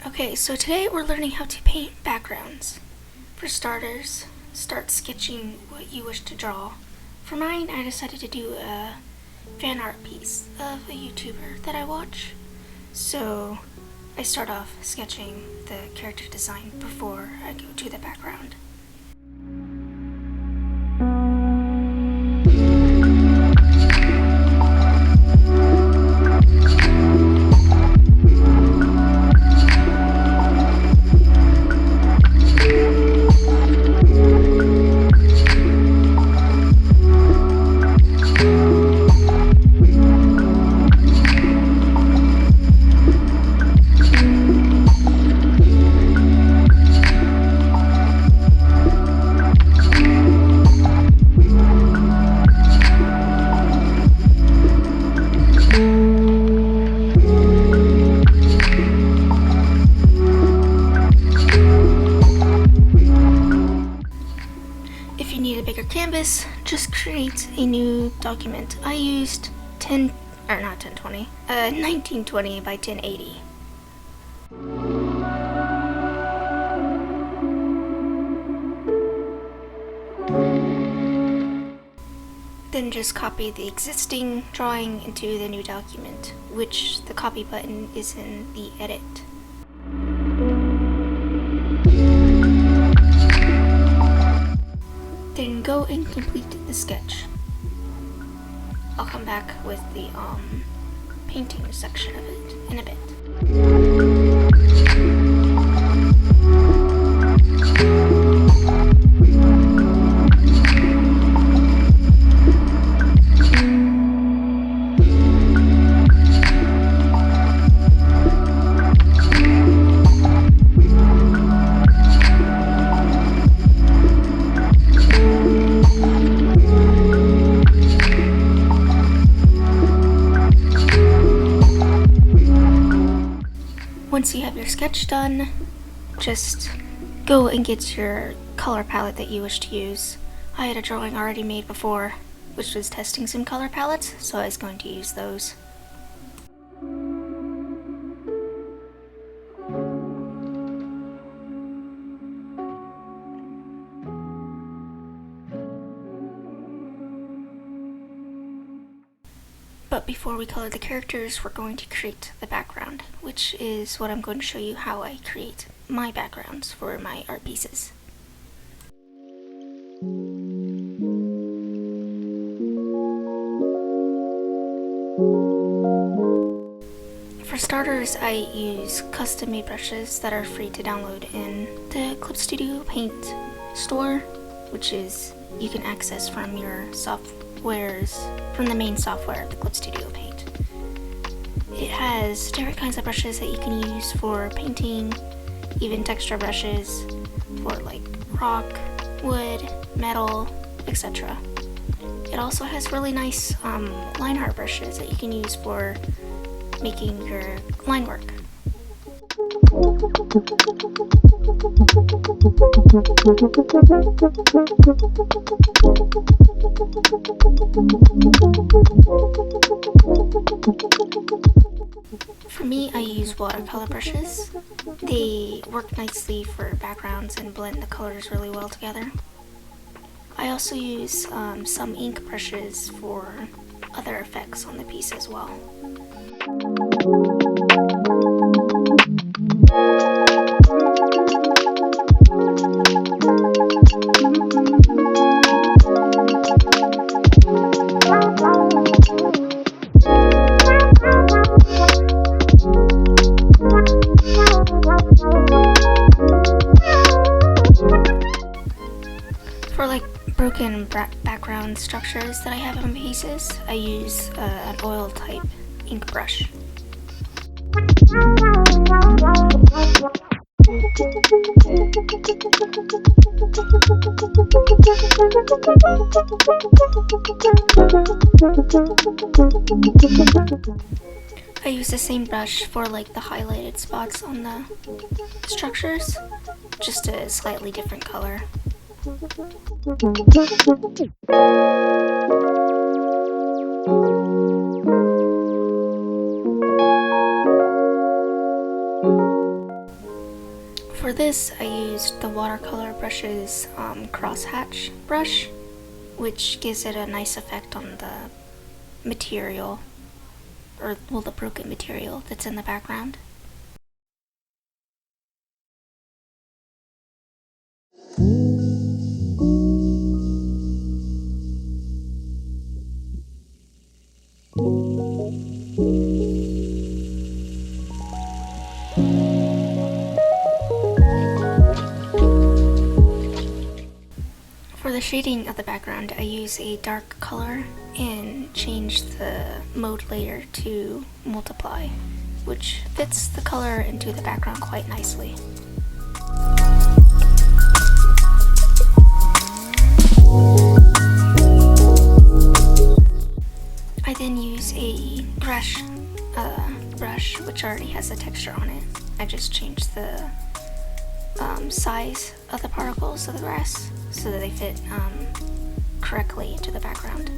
Okay, so today we're learning how to paint backgrounds. For starters, start sketching what you wish to draw. For mine, I decided to do a fan art piece of a YouTuber that I watch. So I start off sketching the character design before I go to the background. If you need a bigger canvas, just create a new document. I used 1920 by 1080. Then just copy the existing drawing into the new document, which the copy button is in the edit. Then go and complete the sketch. I'll come back with the painting section of it in a bit. Once you have your sketch done, just go and get your color palette that you wish to use. I had a drawing already made before, which was testing some color palettes, so I was going to use those. But before we color the characters, we're going to create the background, which is what I'm going to show you how I create my backgrounds for my art pieces. For starters, I use custom-made brushes that are free to download in the ClipStudio Paint store, which is you can access from your from the main software, the ClipStudio Paint. It has different kinds of brushes that you can use for painting, even texture brushes for like rock, wood, metal, etc. It also has really nice line art brushes that you can use for making your line work. For me, I use watercolor brushes. They work nicely for backgrounds and blend the colors really well together. I also use some ink brushes for other effects on the piece as well. For like broken background structures that I have on pieces, I use an oil type ink brush. I use the same brush for like the highlighted spots on the structures, just a slightly different color. For this, I used the watercolor brush's crosshatch brush, which gives it a nice effect on the material, or well, the broken material that's in the background. For the shading of the background, I use a dark color and change the mode layer to multiply, which fits the color into the background quite nicely. I then use a brush, which already has a texture on it. I just changed the size of the particles of the grass so that they fit correctly into the background.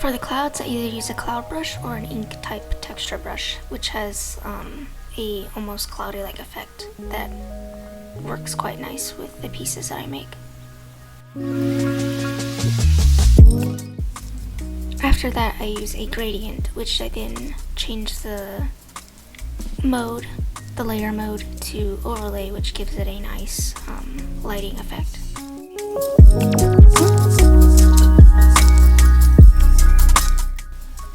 For the clouds, I either use a cloud brush or an ink type texture brush, which has a almost cloudy-like effect that works quite nice with the pieces that I make. After that, I use a gradient, which I then change the mode, the layer mode, to overlay, which gives it a nice lighting effect.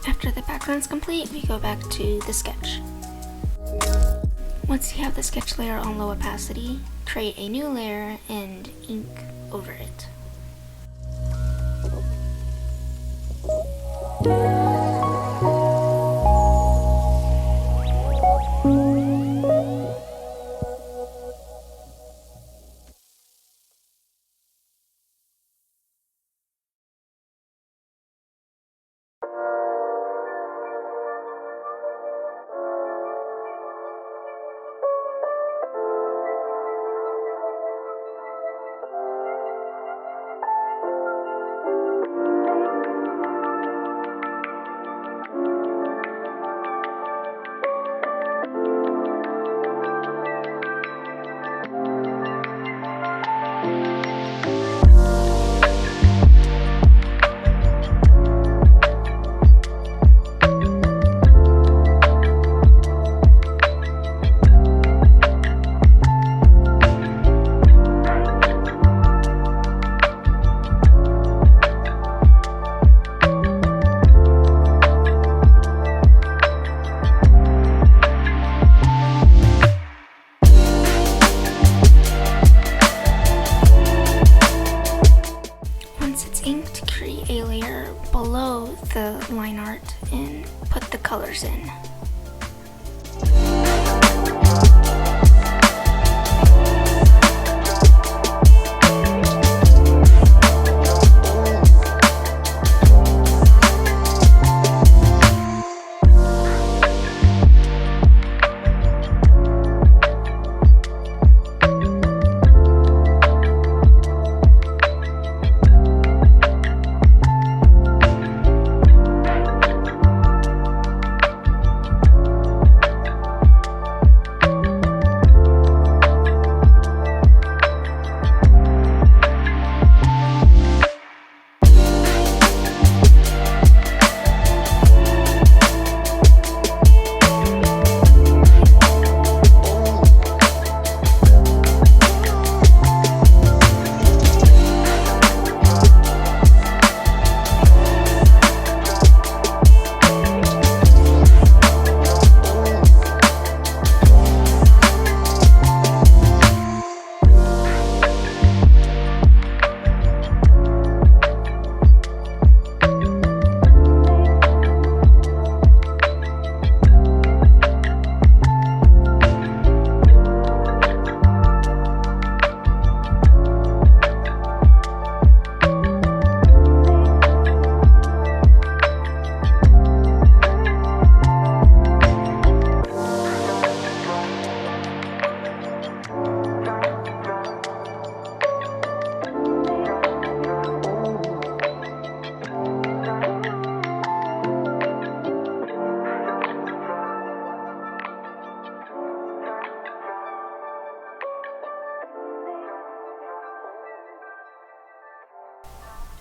After the background's complete, we go back to the sketch. Once you have the sketch layer on low opacity, create a new layer and ink over it. Below the line art and put the colors in.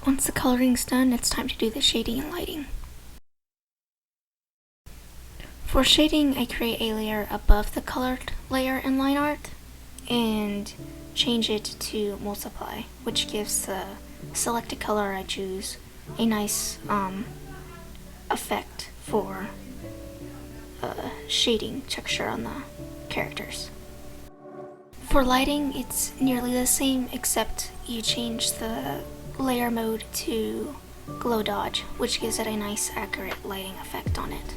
Once the coloring's done, it's time to do the shading and lighting. For shading, I create a layer above the colored layer in line art and change it to multiply, which gives the selected color I choose a nice effect for shading texture on the characters. For lighting, it's nearly the same, except you change the layer mode to glow dodge, which gives it a nice accurate lighting effect on it.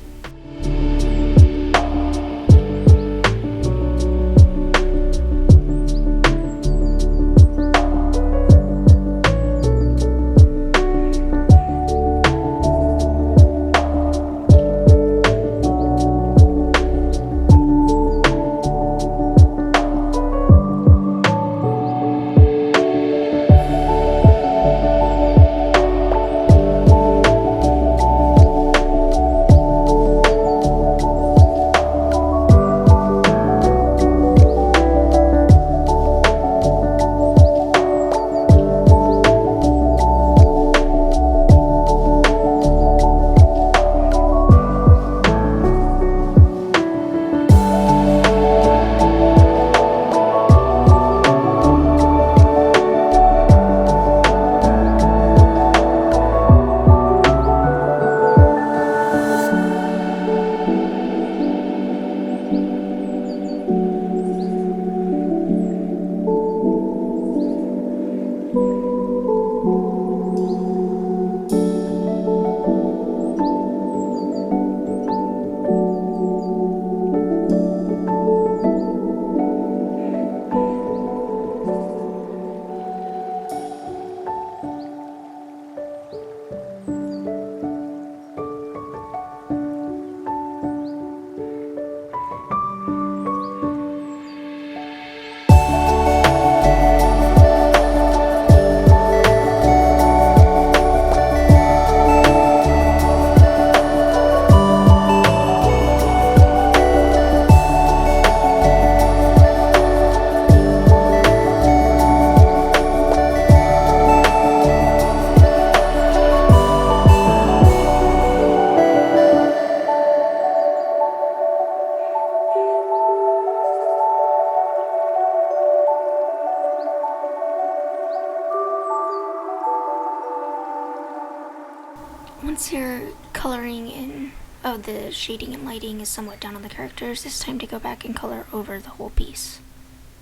Once your coloring in the shading and lighting is somewhat done on the characters, it's time to go back and color over the whole piece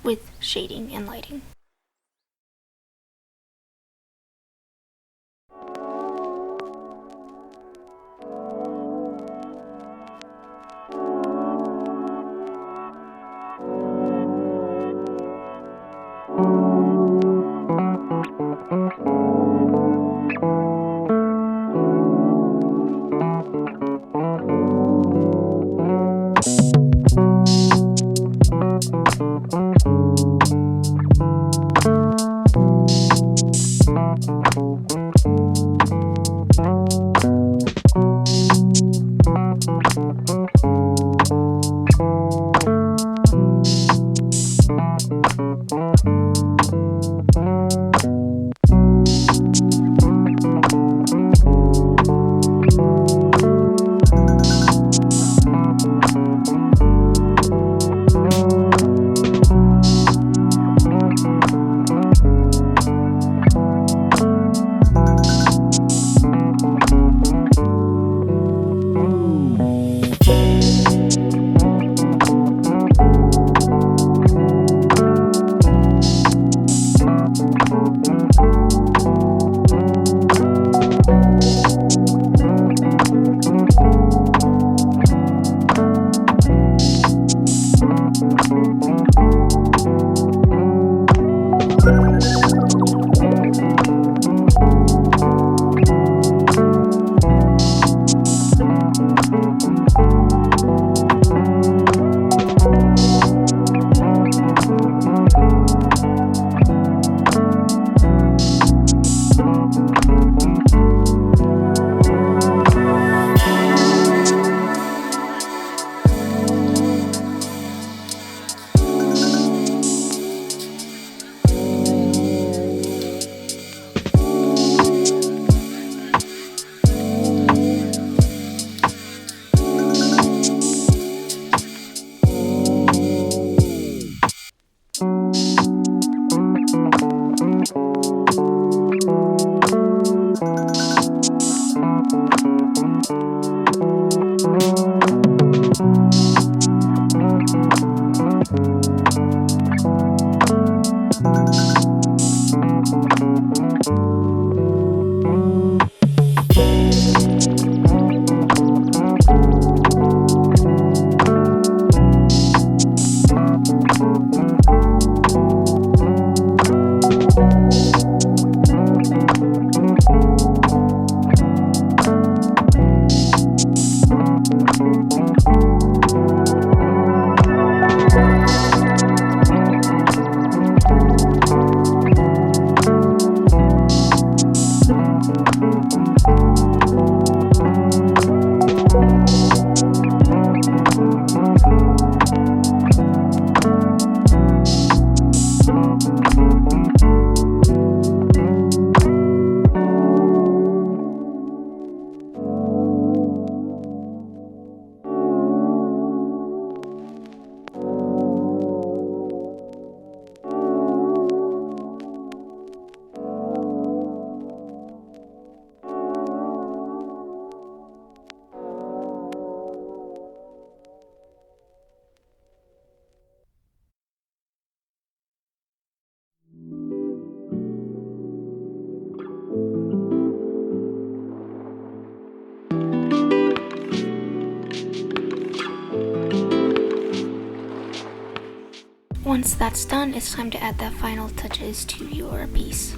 with shading and lighting. Once that's done, it's time to add the final touches to your piece.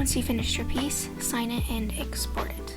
Once you finish your piece, sign it and export it.